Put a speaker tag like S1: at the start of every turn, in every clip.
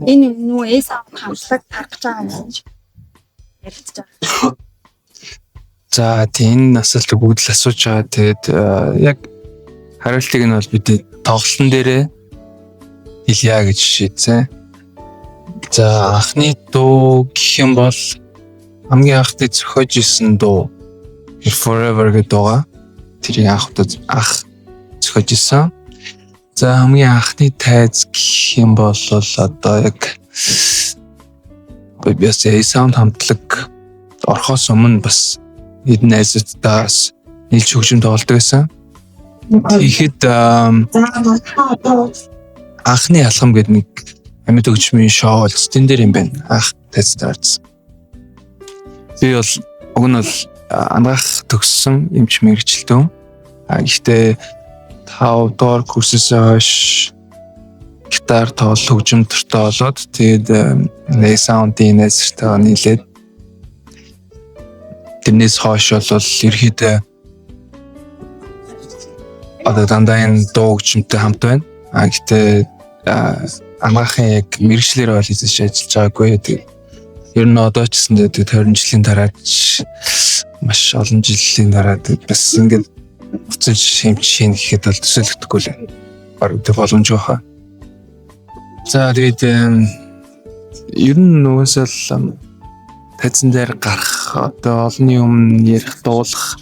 S1: Энэ нүү эсаа хамтлаг тарах байгаа юм шиг ярилцж байгаа.
S2: За тийм асуулт бүгд л асууж байгаа. Тэгээд яг хариултыг нь бол бид тоглолтын дээрээ хэлье гэж шийдсэн. За анхны дуу гэх юм бол хамгийн анхны зохиож исэн дуу Forever гэдэг дууга. Тэрийг анх зохиож исэн. За хамгийн анхны тайз гэх юм бол одоо яг бибиэс саунд хамтлаг орхоос өмнө бас хэдэн найзуудтаас нийлж хөгжим тоглодог байсан. Тэгэхэд анхны алхам гэдэг нэг амьд хөгжмийн шоу бол тэн дээр юм байна. Анх тестарц. Би бол уг нь бол ангаах төгссөн эмч мэрэгчлэн. Гэхдээ 5 дугаар курсээс хойш гитар тоглох хөгжим төртөө болоод тэгээд саундын нэсэртэй нийлээд тэрнээс хойш бол ерөөхдөө одоо дандаа энэ дуу хөгжимтэй хамт байна. Гэхдээ ангаахын яг мэрэгчлэр бол хийж ажиллаж байгаагүй. Тэгээд ер нь одоо ч гэсэн тэгээд 20 жилийн дараа маш олон жилийн дараа бас ингээд буцаж шимжин гэхэд бол төсөөлөгдөхгүй л байна. Бараг тэг боломж баха. За тэгээд ер нь нөөсөл тайзан дээр гарах одоо олонний өмнө ярих дуулах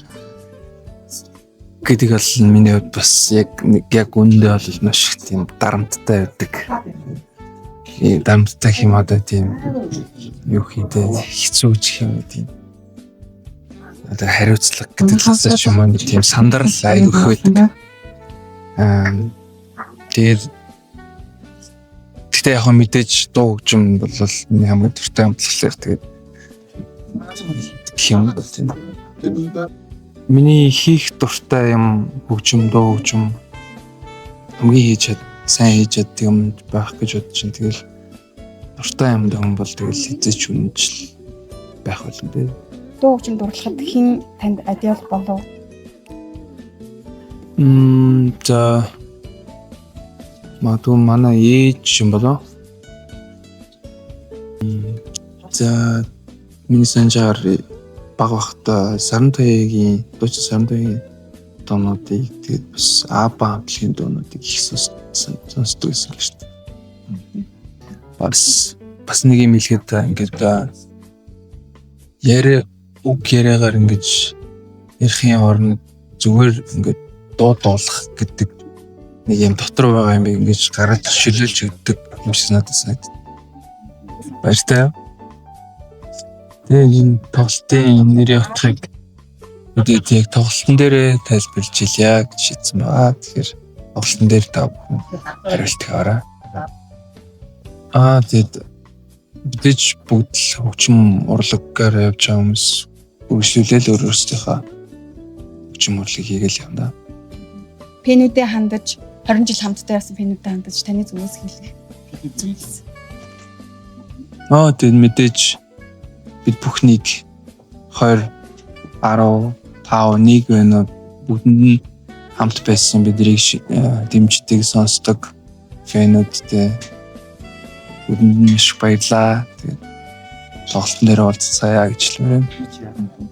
S2: гэдэг бол миний хувьд бас яг үндэ бол маш их тийм дарамттай байдаг. Дарамттай хэм одоо тийм юу хийдэ хэцүү ч юм тийм. Одоо хариуцлага гэдэг талаас ч юм уу тийм сандрал айгүйх байдаг. Тэгтээ яг мэдээж дуу хөгжим бол хамгийн дуртай амтлахлаар тэгээд юм бол тийм. Миний хийх дуртай юм хөгжим дуу хөгжим хамгийн сайн хийж чаддаг юм байх гэж бодож чинь тэгэл дуртай юм дэм бол тэгэл хизээч үнэнчл байх болно дээ.
S1: Дуу хөгжим дурлахад хэн танд адиал болов?
S2: За магадгүй манай ээж юм болоо. За миний санджаар баг бахта Сарантаягийн дуучин Сарантаягийн доонуудыг тэгээд бас Аба хамтлагийн доонуудыг их сонсдог байсан л шүү дээ. Бас нэг юм хэлэхэд ингээд үг яриагаар ингэж ярихын оронд зүгээр ингээд дуу дуулах гэдэг нэг юм дотор байгаа юм би ингэж гараад шилүүлж өгдөг юм шиг надад санагдав. Баяртай. Тэгээд энэ тоглолтын нэрийн утгыг үдээд яг тоглолтын дээрээ тайлбарлаж хэлье гэж шийдсэн байна. Тэгэхээр тоглолтын дээр та хариулт өгөөрэй. Тэгээд бидэж бүгд л хөгжим урлагаар явж байгаа хүмүүс үргэлжлүүлээл өөрсдийнхөө хөгжим урлагийг хийгээл явна.
S1: Пенүүдэд хандаж 20 жил хамтдаа явсан пенүүдэд хандаж таны зүгээс хэлэх.
S2: Тэгээд мэдээж бид бүхнийг 20 10 5 1 байна бүгдэнд нь хамт байсан бидрийг дэмждэг сонсдог фэнүүдтэй бүгдэнд нь маш баярлаа. Тэгээд тоглолтын дээр уулзцаая гэж хэлмээр байна.